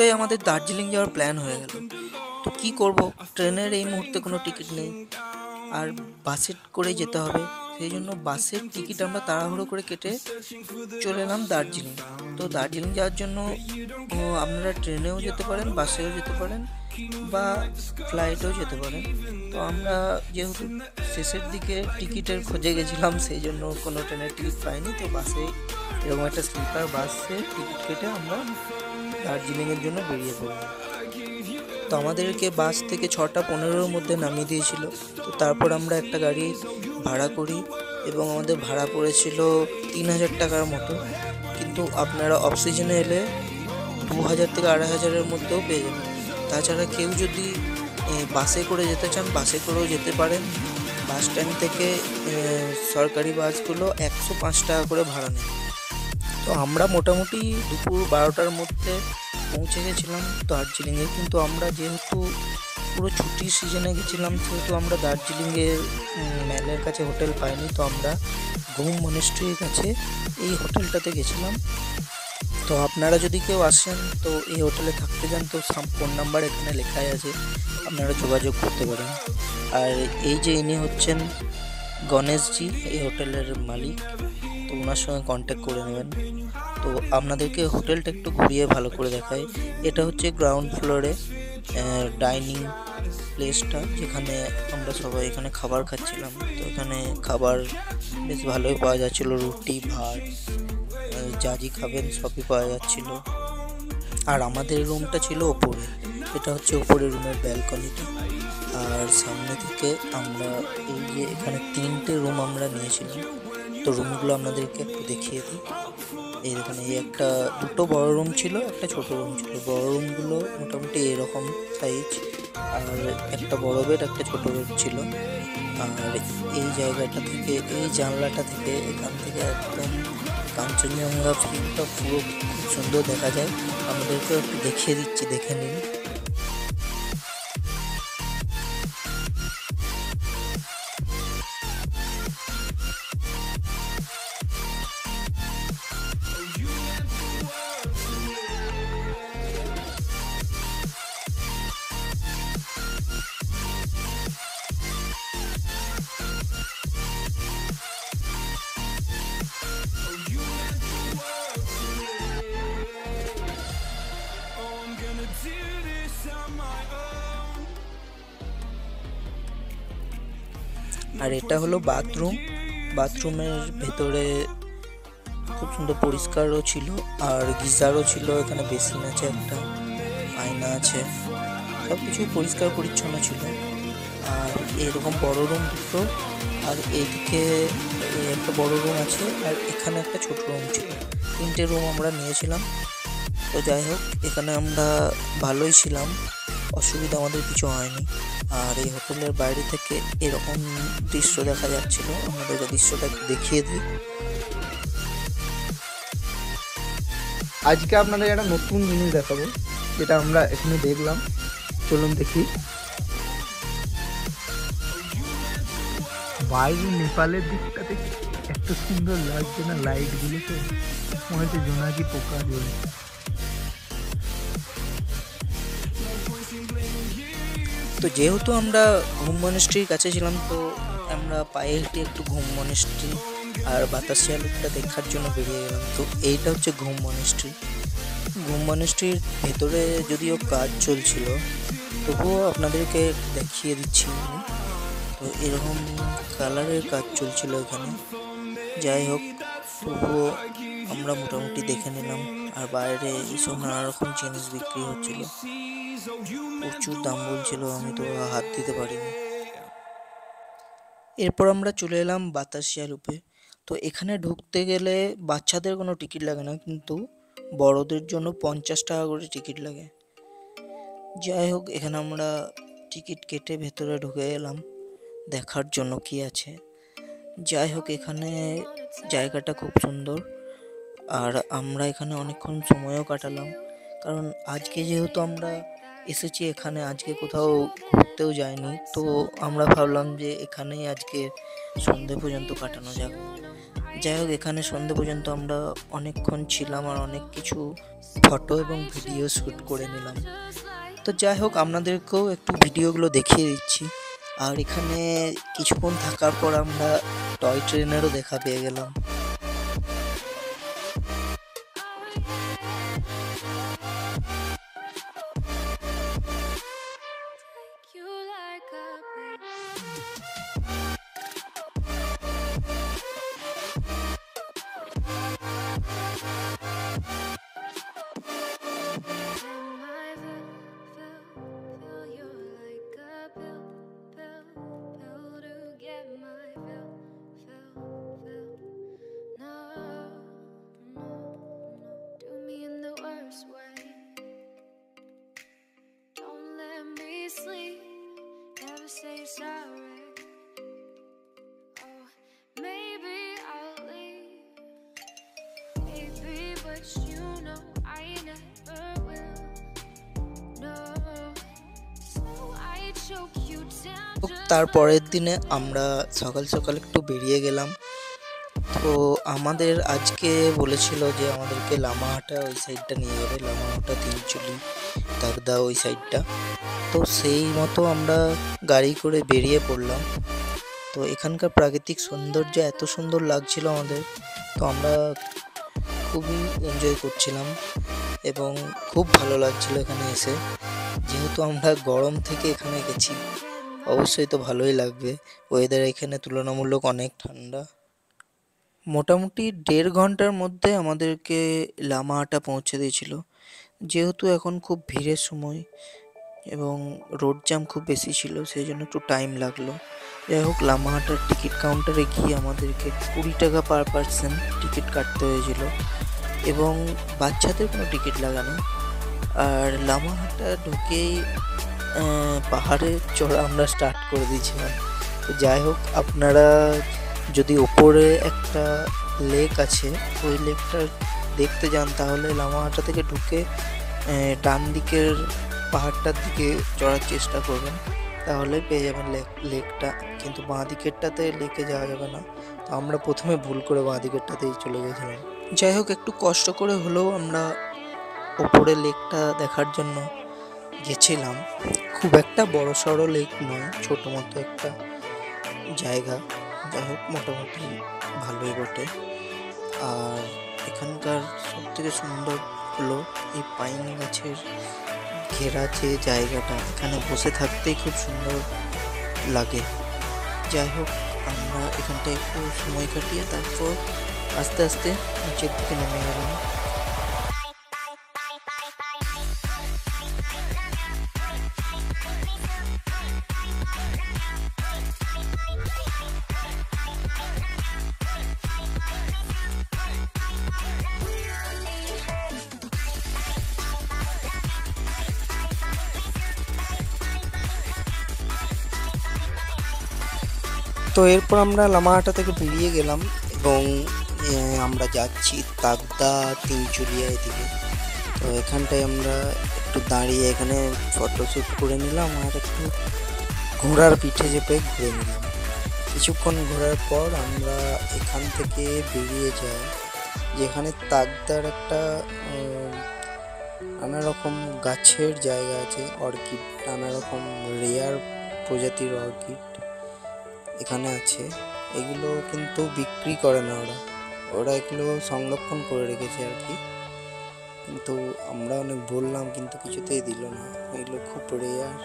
করে আমাদের দার্জিলিং যাওয়ার প্ল্যান হয়ে গেল। তো কি করব, ট্রেনের এই মুহূর্তে কোনো টিকিট নেই, আর বাসে করে যেতে হবে। সেই জন্য বাসের টিকিট আমরা তাড়াহুড়ো করে কেটে চলে এলাম দার্জিলিং। তো দার্জিলিং যাওয়ার জন্য আপনারা ট্রেনেও যেতে পারেন, বাসেও যেতে পারেন, বা ফ্লাইটেও যেতে পারেন। তো আমরা যেহেতু শেষের দিকে টিকিটের খোঁজে গেছিলাম, সেই জন্য কোনো ট্রেনের টিকিট পাইনি, তো বাসে এরকম একটা স্লিপার বাসে টিকিট কেটে আমরা দার্জিলিংয়ের জন্য বেরিয়ে পড়লাম। তো আমাদেরকে বাস থেকে 6:15-র মধ্যে নামিয়ে দিয়েছিল। তো তারপর আমরা একটা গাড়ি ভাড়া করি এবং আমাদের ভাড়া পড়েছিল 3,000 টাকার মতো। কিন্তু আপনারা অফ সিজনে এলে 2,000 থেকে 2,500-এর মধ্যেও পেয়ে যাবেন। তাছাড়া কেউ যদি বাসে করে যেতে চান, বাসে করেও যেতে পারেন। বাস স্ট্যান্ড থেকে সরকারি বাসগুলো 105 টাকা করে ভাড়া নেয়। তো আমরা মোটামুটি দুপুর 12টার মধ্যে পৌঁছে গেছিলাম দার্জিলিংয়ে। কিন্তু আমরা যেহেতু পুরো ছুটির সিজনে গেছিলাম, সেহেতু আমরা দার্জিলিংয়ের ম্যালের কাছে হোটেল পাইনি। তো আমরা ঘুম মনেস্ট্রির কাছে এই হোটেলটাতে গেছিলাম। তো আপনারা যদি কেউ আসেন, তো এই হোটেলে থাকতে চান, তো ফোন নাম্বার এখানে লেখাই আছে, আপনারা যোগাযোগ করতে পারেন। আর এই যে ইনি হচ্ছেন গণেশজি, এই হোটেলের মালিক। তো ওনার সঙ্গে কন্ট্যাক্ট করে নেবেন। তো আপনাদেরকে হোটেলটা একটু ঘুরিয়ে ভালো করে দেখাই। এটা হচ্ছে গ্রাউন্ড ফ্লোরে ডাইনিং প্লেসটা, যেখানে আমরা সবাই এখানে খাবার খাচ্ছিলাম। তো এখানে খাবার বেশ ভালোই পাওয়া যাচ্ছিল, রুটি, ভাত, যা খাবেন সবই পাওয়া যাচ্ছিল। আর আমাদের রুমটা ছিল ওপরে, এটা হচ্ছে ওপরের রুমের ব্যালকনিটা। আর সামনে থেকে আমরা এই যে এখানে 3টে রুম আমরা নিয়েছিলাম। তো রুমগুলো আপনাদেরকে একটু দেখিয়ে দিই। এই দেখুন, এই একটা দুটো বড় রুম ছিল, একটা ছোট রুম ছিল। বড় রুমগুলো মোটামুটি এরকম সাইজ, আর একটা বড় বেড, একটা ছোট বেড ছিল। আর এই জায়গাটা থেকে, এই জানলাটা থেকে, এখান থেকে একদম কাঞ্চনজঙ্ঘা ভিউটা পুরো খুব সুন্দর দেখা যায়। আমাদেরকে একটু দেখিয়ে দিচ্ছি, দেখে নিন। আর এটা হলো বাথরুম। বাথরুমের ভেতরে খুব সুন্দর পরিষ্কারও ছিল, আর গিজারও ছিল। এখানে বেসিন আছে, একটা আয়না আছে, সব কিছুই পরিষ্কার পরিচ্ছন্ন ছিল। আর এরকম বড় রুম দুটো, আর এইদিকে একটা বড় রুম আছে, আর এখানে একটা ছোট রুম ছিল। 3টে রুম আমরা নিয়েছিলাম। তো যাই হোক, এখানে আমরা ভালোই ছিলাম, অসুবিধা আমাদের কিছু হয়নি। আর এই হোটেলের বাইরে থেকে এরকম দৃশ্য দেখা যাচ্ছিল। আমাদের দৃশ্যটা একটু দেখিয়ে দিই। আজকে আপনাদের একটা নতুন জিনিস দেখাবো, যেটা আমরা এখানে দেখলাম। চলুন দেখি। বাইরে নেপালের দিকটাতে এত সুন্দর লাগছে না লাইটগুলোতে, মনে হচ্ছে জোনাকি পোকা জ্বলছে। তো যেহেতু আমরা ঘুম মনেস্ট্রির কাছে ছিলাম, তো আমরা পায়ে হেঁটে একটু ঘুম মনেস্ট্রি আর বাতাসিয়া লুকটা দেখার জন্য বেরিয়ে গেলাম। তো এইটা হচ্ছে ঘুম মনেস্ট্রি। ঘুম মনেস্ট্রির ভেতরে যদিও কাজ চলছিল, তবুও আপনাদেরকে দেখিয়ে দিচ্ছি আমি। তো এরকম কালারের কাজ চলছিল এখানে। যাই হোক, তবুও আমরা মোটামুটি দেখে নিলাম। আর বাইরে এইসব নানা রকম জিনিস বিক্রি হচ্ছিল, প্রচুর দাম বলছিল, আমি তো হাত দিতে পারিনি। এরপর আমরা চলে এলাম বাতাসিয়া লুপে। তো এখানে ঢুকতে গেলে বাচ্চাদের কোনো টিকিট লাগে না, কিন্তু বড়দের জন্য 50 টাকা করে টিকিট লাগে। যাই হোক, এখানে আমরা টিকিট কেটে ভেতরে ঢুকে গেলাম দেখার জন্য কি আছে। যাই হোক, এখানে জায়গাটা খুব সুন্দর, আর আমরা এখানে অনেকক্ষণ সময়ও কাটালাম। কারণ আজকে যেহেতু আমরা এসেছি এখানে, আজকে কোথাও ঘুরতেও যাইনি, তো আমরা ভাবলাম যে এখানেই আজকে সন্ধে পর্যন্ত কাটানো যাক। যাই হোক, এখানে সন্ধ্যে পর্যন্ত আমরা অনেকক্ষণ ছিলাম আর অনেক কিছু ফটো এবং ভিডিও শ্যুট করে নিলাম। তো যাই হোক, আপনাদেরকেও একটু ভিডিওগুলো দেখিয়ে দিচ্ছি। আর এখানে কিছুক্ষণ থাকার পর আমরা টয় ট্রেনেরও দেখা পেয়ে গেলাম। Say sorry. Oh, maybe I'll leave, baby, but you know I never will. No, so I choke you down. তারপরের দিনে আমরা সকাল সকাল একটু বেরিয়ে গেলাম। তো আমাদের আজকে বলেছিল যে আমাদেরকে লামাহাটা ওই সাইডটা নিয়ে যাবে, লামাহাটা, তিনচুলি, তাগদা ওই সাইডটা। তো সেই মতো আমরা গাড়ি করে বেরিয়ে পড়লাম। তো এখানকার প্রাকৃতিক সৌন্দর্য এত সুন্দর লাগছিল আমাদের, তো আমরা খুবই এনজয় করছিলাম এবং খুব ভালো লাগছিল এখানে এসে। যেহেতু আমরা গরম থেকে এখানে গেছি, অবশ্যই তো ভালোই লাগবে। ওয়েদার এখানে তুলনামূলক অনেক ঠান্ডা। মোটামুটি 1.5 ঘন্টার মধ্যে আমাদেরকে লামাহাটা পৌঁছে দিয়েছিল। যেহেতু এখন খুব ভিড়ের সময় এবং রোড জ্যাম খুব বেশি ছিল, সেই জন্য একটু টাইম লাগলো। যাই হোক, লামাহাটার টিকিট কাউন্টারে গিয়ে আমাদেরকে 20 টাকা পার পার্সন টিকিট কাটতে হয়েছিল এবং বাচ্চাদের কোনো টিকিট লাগানো। আর লামাহাটা ঢুকেই পাহাড়ে চড়া আমরা স্টার্ট করে দিয়েছিলাম। তো যাই হোক, আপনারা যদি ওপরে একটা লেক আছে, ওই লেকটা দেখতে যান, তাহলে লামাহাটা থেকে ঢুকে ডান দিকের পাহাড়টার দিকে চড়ার চেষ্টা করবেন, তাহলে পেয়ে যাবেন লেকটা। কিন্তু বাঁ দিকেরটাতে লেকে যাওয়া যাবে না। তো আমরা প্রথমে ভুল করে বাঁ দিকেরটাতেই চলে গেছিলাম। যাই হোক, একটু কষ্ট করে হলেও আমরা ওপরে লেকটা দেখার জন্য গেছিলাম। খুব একটা বড় সড়ো লেক নয়, ছোট মতো একটা জায়গা। যাই হোক, মোটামুটি ভালোই বটে। আর এখানকার সবথেকে সুন্দর হলো এই পাইন গাছের ঘেরা যে জায়গাটা, এখানে বসে থাকতেই খুব সুন্দর লাগে। যাই হোক, আমরা এখানটায় একটু সময় কাটিয়ে তারপর আস্তে আস্তে নিচের দিকে নেমে গেলাম। তো এরপর আমরা লামাহাটা থেকে বেরিয়ে গেলাম এবং আমরা যাচ্ছি তাগদা, তিনচুলিয়া এদিকে। তো এখানটায় আমরা একটু দাঁড়িয়ে এখানে ফটোশ্যুট করে নিলাম আর একটু ঘোড়ার পিঠে চেপে ঘুরে নিলাম। কিছুক্ষণ ঘোরার পর আমরা এখান থেকে বেরিয়ে যাই, যেখানে তাগদার একটা নানা রকম গাছের জায়গা আছে, অর্কিড, নানা রকম রেয়ার প্রজাতির অর্কিড এখানে আছে। এগুলো কিন্তু বিক্রি করে না ওরা এগুলো সংরক্ষণ করে রেখেছে আর কি। কিন্তু আমরা অনেক বললাম, কিন্তু কিছুতেই দিল না। এগুলো খুব রেয়ার,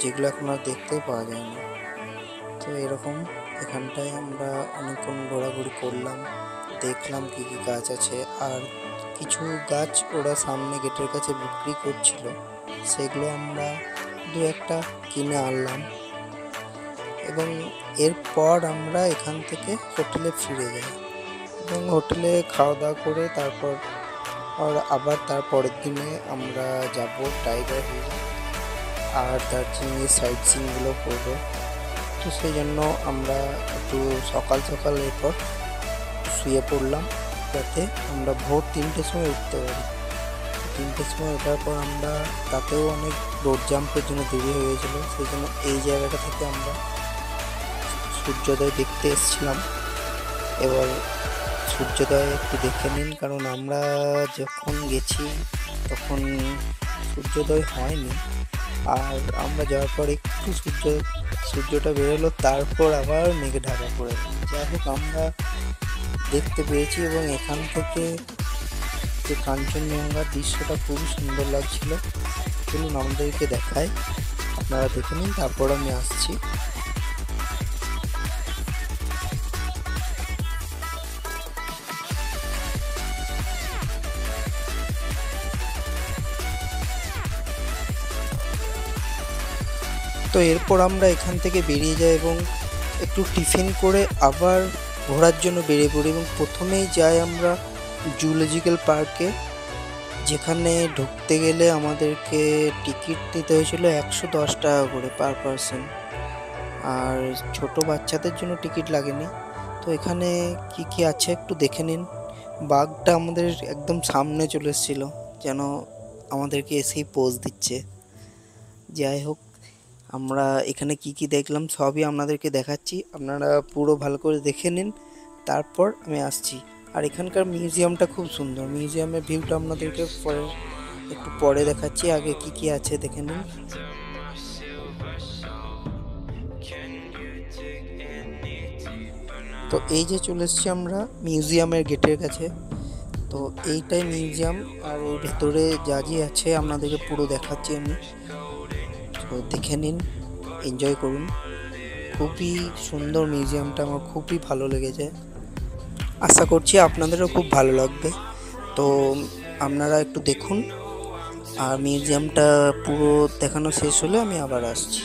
যেগুলো এখন আর দেখতেও পাওয়া যায় না। তো এরকম এখানটায় আমরা অনেকক্ষণ ঘোরাঘুরি করলাম, দেখলাম কী কী গাছ আছে। আর কিছু গাছ ওরা সামনে গেটের কাছে বিক্রি করছিল, সেগুলো আমরা 2-1টা কিনে আনলাম এবং এরপর আমরা এখান থেকে হোটেলে ফিরে যাই এবং হোটেলে খাওয়া দাওয়া করে তারপর আবার তার পরের দিনে আমরা যাব টাইগার হিল আর দার্জিলিংয়ের সাইট সিনগুলো করবো। তো সেই জন্য আমরা একটু সকাল সকাল এরপর শুয়ে পড়লাম, যাতে আমরা ভোর 3টের সময় উঠতে পারি। 3টের সময় ওঠার পর আমরা, তাতেও অনেক রোড জাম্পের জন্য দেরি হয়ে গেছিলো, সেই জন্য এই জায়গাটা থেকে আমরা সূর্যোদয় দেখতে এসেছিলাম। এবার সূর্যোদয় একটু দেখে নিন, কারণ আমরা যখন গেছি তখন সূর্যোদয় হয়নি। আর আমরা যাওয়ার পর একটু সূর্যটা বেরোলো, তারপর আবার মেঘে ঢাকা পড়ে গেল। যাই হোক, আমরা দেখতে পেয়েছি এবং এখান থেকে যে কাঞ্চনজঙ্ঘার দৃশ্যটা খুবই সুন্দর লাগছিল। চলুন আমাদেরকে দেখায়, আপনারা দেখে নিন, তারপর আমি আসছি। তো এরপর আমরা এখান থেকে বেরিয়ে যাই এবং একটু টিফিন করে আবার ঘোরার জন্য বেরিয়ে পড়ি এবং প্রথমেই যাই আমরা জুলজিক্যাল পার্কে, যেখানে ঢুকতে গেলে আমাদেরকে টিকিট দিতে হয়েছিল 110 টাকা করে পার পারসন, আর ছোট বাচ্চাদের জন্য টিকিট লাগেনি। তো এখানে কি কি আছে একটু দেখে নিন। বাঘটা আমাদের একদম সামনে চলে এসেছিল, যেন আমাদেরকে এসেই পোজ দিচ্ছে। যাই হোক, আমরা এখানে কি কি দেখলাম সবই আপনাদেরকে দেখাচ্ছি, আপনারা পুরো ভালো করে দেখে নিন, তারপর আমি আসছি। আর এখানকার মিউজিয়ামটা খুব সুন্দর, মিউজিয়ামের ভিউটা আপনাদেরকে একটু পরে দেখাচ্ছি, আগে কি কি আছে দেখে নিন। তো এই যে চলে এসেছি আমরা মিউজিয়ামের গেটের কাছে। তো এইটাই মিউজিয়াম, আর ওর ভেতরে যা যা আছে আপনাদেরকে পুরো দেখাচ্ছি আমি। তো দেখে নিন, এনজয় করুন। খুবই সুন্দর মিউজিয়ামটা, আমার খুবই ভালো লেগেছে, আশা করছি আপনাদেরও খুব ভালো লাগবে। তো আপনারা একটু দেখুন, আর মিউজিয়ামটা পুরো দেখানো শেষ হলে আমি আবার আসছি।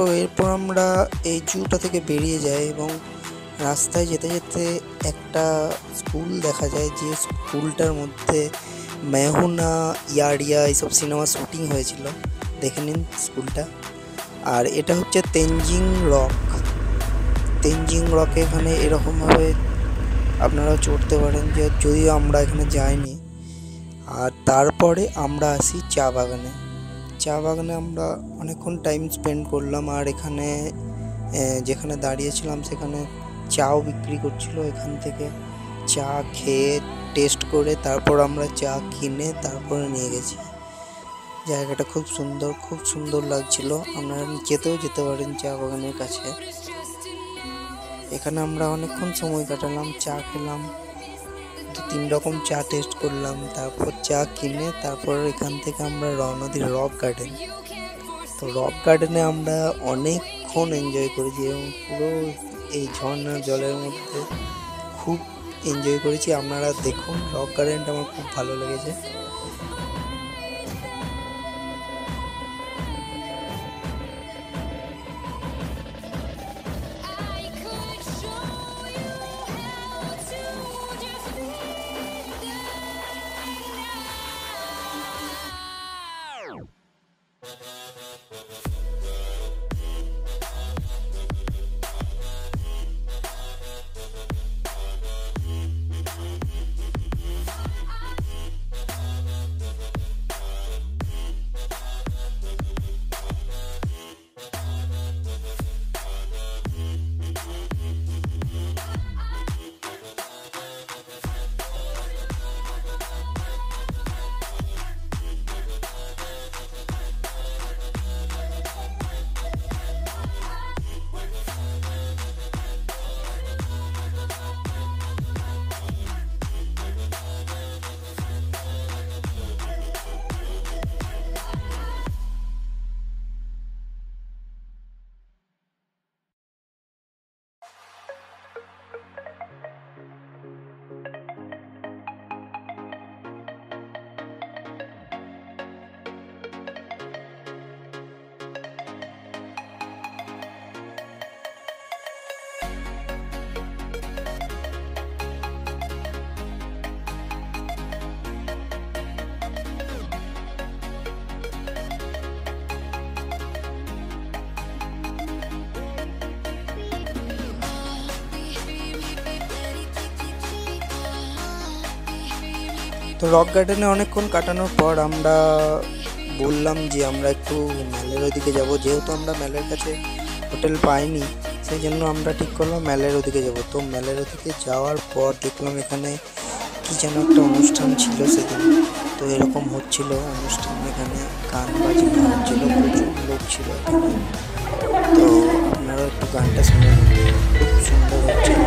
তো এরপর আমরা এই জুটা থেকে বেরিয়ে যাই এবং রাস্তায় যেতে যেতে একটা স্কুল দেখা যায়, যে স্কুলটার মধ্যে মেহুনা ইয়ারিয়া এইসব সিনেমা শুটিং হয়েছিল। দেখে নিন স্কুলটা। আর এটা হচ্ছে তেনজিং রক। তেনজিং রকে এখানে এরকমভাবে আপনারা চড়তে পারেন, যে যদিও আমরা এখানে যাইনি। আর তারপরে আমরা আসি চা বাগানে। চা বাগানে আমরা অনেকক্ষণ টাইম স্পেন্ড করলাম। আর এখানে যেখানে দাঁড়িয়েছিলাম সেখানে চাও বিক্রি করছিল। এখান থেকে চা খেয়ে টেস্ট করে তারপর আমরা চা কিনে তারপরে নিয়ে গেছি। জায়গাটা খুব সুন্দর লাগছিল। আপনারা নিচেতেও যেতে পারেন চা বাগানের কাছে। এখানে আমরা অনেকক্ষণ সময় কাটালাম, চা খেলাম, 2-3 রকম চা টেস্ট করলাম, তারপর চা কিনে তারপর এখান থেকে আমরা রওনা দিই রক গার্ডেন। তো রক গার্ডেনে আমরা অনেকক্ষণ এনজয় করেছি এবং পুরো এই ঝর্ণার জলের মধ্যে খুব এনজয় করেছি। আপনারা দেখুন, রক গার্ডেনটা আমার খুব ভালো লেগেছে। তো রক গার্ডেনে অনেকক্ষণ কাটানোর পর আমরা বললাম যে আমরা একটু ম্যালের ওদিকে যাব। যেহেতু আমরা ম্যালের কাছে হোটেল পাইনি, সেই জন্য আমরা ঠিক করলাম ম্যালের ওদিকে যাব। তো ম্যালের ওদিকে যাওয়ার পর দেখলাম এখানে কি যেন একটা অনুষ্ঠান ছিল সেদিন। তো এরকম হচ্ছিল অনুষ্ঠান, এখানে গান বাজনা হচ্ছিল, প্রচুর লোক ছিল এখানে। তো আপনারা একটু গানটা শুনে নিন, খুব সুন্দর হচ্ছিল।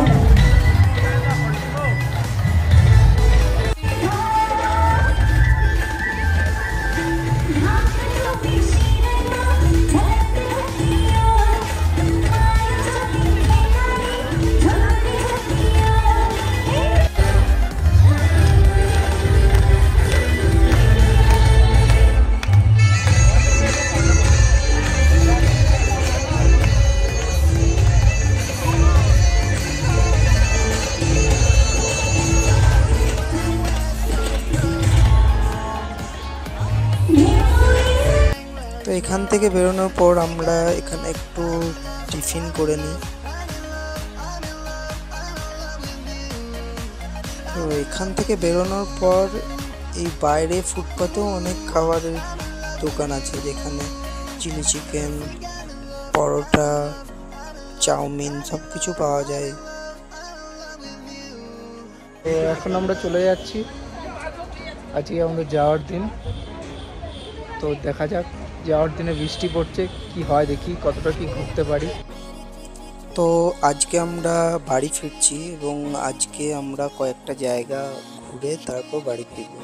তো এখান থেকে বেরোনোর পর আমরা এখানে একটু টিফিন করে নিই। তো এখান থেকে বেরোনোর পর এই বাইরে ফুটপাতেও অনেক খাবারের দোকান আছে যেখানে চিলি চিকেন, পরোটা, চাউমিন সব কিছু পাওয়া যায়। তো এখন আমরা চলে যাচ্ছি, আজকে আমাদের যাওয়ার দিন। তো দেখা যাক, যাওয়ার দিনে বৃষ্টি পড়ছে, কি হয় দেখি কতটা কি ঘুরতে পারি। তো আজকে আমরা বাড়ি ফিরছি এবং আজকে আমরা কয়েকটা জায়গা ঘুরে তারপর বাড়ি ফিরব।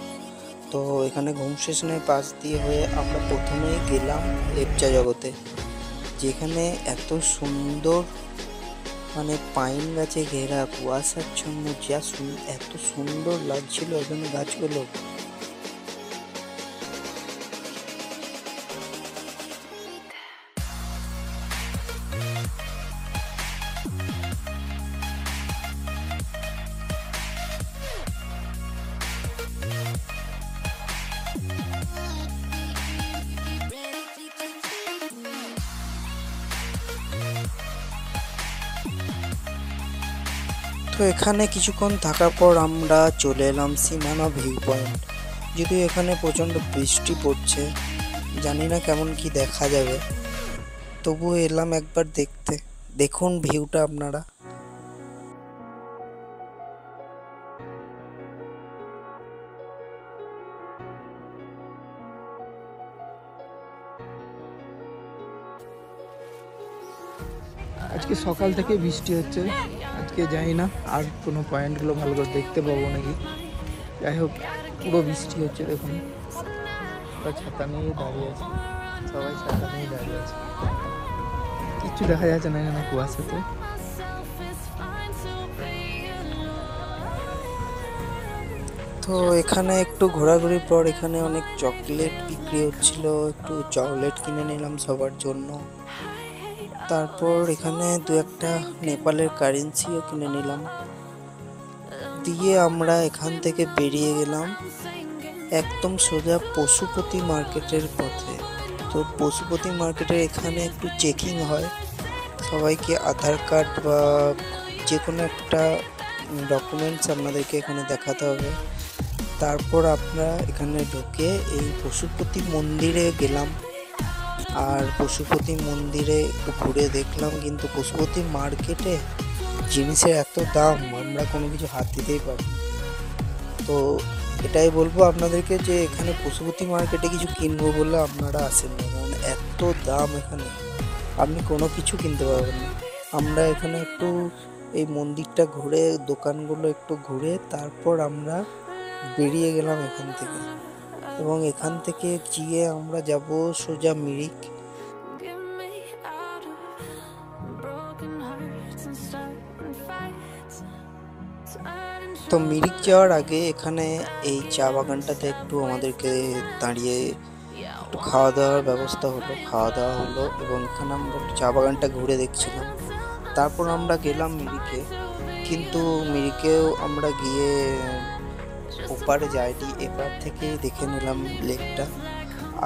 তো এখানে ঘুম স্টেশনের পাশ দিয়ে হয়ে আমরা প্রথমে গেলাম লেপচা জগতে, যেখানে এত সুন্দর মানে পাইন গাছে ঘেরা, কুয়াশাচ্ছন্ন, এত সুন্দর লাগছিল এখানে গাছগুলো। তো এখানে কিছুক্ষণ থাকার পর আমরা চলে এলাম সীমানা ভিউ পয়েন্ট। যদিও এখানে প্রচণ্ড বৃষ্টি পড়ছে, জানি না কেমন কি দেখা যাবে, তবুও এলাম একবার দেখতে। দেখুন ভিউটা আপনারা। আজকে সকাল থেকে বৃষ্টি হচ্ছে, আজকে জানি না আর কোনো পয়েন্টগুলো ভালো করে দেখতে পাবো নাকি। যাই হোক, পুরো বৃষ্টি হচ্ছে দেখুন, ওরা ছাতা নিয়ে দাঁড়িয়ে আছে, সবাই ছাতা নিয়ে দাঁড়িয়ে আছে, কিচ্ছু দেখা যাচ্ছে না এখানে কুয়াশাতে। তো এখানে একটু ঘোরাঘুরির পর এখানে অনেক চকলেট বিক্রি হচ্ছিল, একটু চকলেট কিনে নিলাম সবার জন্য। তারপর এখানে দু একটা নেপালের কারেন্সিও কিনে নিলাম, দিয়ে আমরা এখান থেকে বেরিয়ে গেলাম একদম সোজা পশুপতি মার্কেটের পথে। তো পশুপতি মার্কেটের এখানে একটু চেকিং হয়, সবাইকে আধার কার্ড বা যে কোনো একটা ডকুমেন্টস আপনাদেরকে এখানে দেখাতে হবে। তারপর আমরা এখানে ঢুকে এই পশুপতি মন্দিরে গেলাম, আর পশুপতি মন্দিরে একটু ঘুরে দেখলাম। কিন্তু পশুপতি মার্কেটে জিনিসের এত দাম, আমরা কোনো কিছু হাত দিতেই পারি। তো এটাই বলবো আপনাদেরকে যে এখানে পশুপতি মার্কেটে কিছু কিনবো বলে আপনারা আসেন না, কারণ এত দাম এখানে আপনি কোনো কিছু কিনতে পারবেন না। আমরা এখানে একটু এই মন্দিরটা ঘুরে, দোকানগুলো একটু ঘুরে তারপর আমরা বেরিয়ে গেলাম এখান থেকে। এবং এখান থেকে গিয়ে আমরা যাব সোজা Mirik. Get me out of broken hearts and starting fights. তো মিরিক যাওয়ার আগে এখানে এই চা বাগানটাতে একটু আমাদেরকে দাঁড়িয়ে একটু খাওয়া দাওয়ার ব্যবস্থা হলো, খাওয়া দাওয়া হলো এবং এখানে আমরা একটু চা বাগানটা ঘুরে দেখছিলাম। তারপর আমরা গেলাম মিরিকে, কিন্তু মিরিকেও আমরা গিয়ে ওপারে যাইনি, এপার থেকে দেখে নিলাম লেকটা।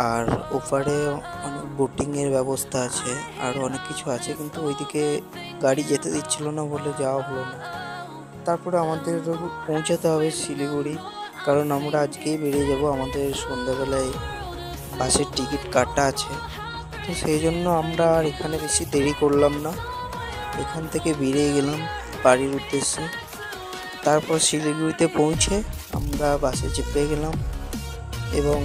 আর ওপারে অনেক বোটিংয়ের ব্যবস্থা আছে, আরও অনেক কিছু আছে, কিন্তু ওইদিকে গাড়ি যেতে দিচ্ছিল না বলে যাওয়া হলো না। তারপরে আমাদের পৌঁছাতে হবে শিলিগুড়ি, কারণ আমরা আজকেই বেরিয়ে যাব, আমাদের সন্ধ্যাবেলায় বাসের টিকিট কাটা আছে। তো সেই জন্য আমরা আর এখানে বেশি দেরি করলাম না, এখান থেকে বেরিয়ে গেলাম বাড়ির উদ্দেশ্যে। তারপর শিলিগুড়িতে পৌঁছে আমরা বাসে চেপে গেলাম এবং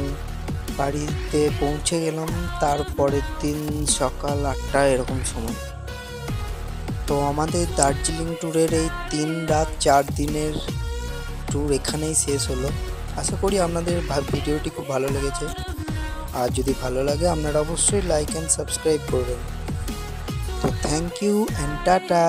বাড়িতে পৌঁছে গেলাম তারপরের দিন সকাল 8টা এরকম সময়। তো আমাদের দার্জিলিং ট্যুরের এই 3 রাত 4 দিনের ট্যুর এখানেই শেষ হলো। আশা করি আপনাদের ভিডিওটি খুব ভালো লেগেছে, আর যদি ভালো লাগে আপনারা অবশ্যই লাইক অ্যান্ড সাবস্ক্রাইব করবেন। তো থ্যাংক ইউ অ্যান্ড টাটা।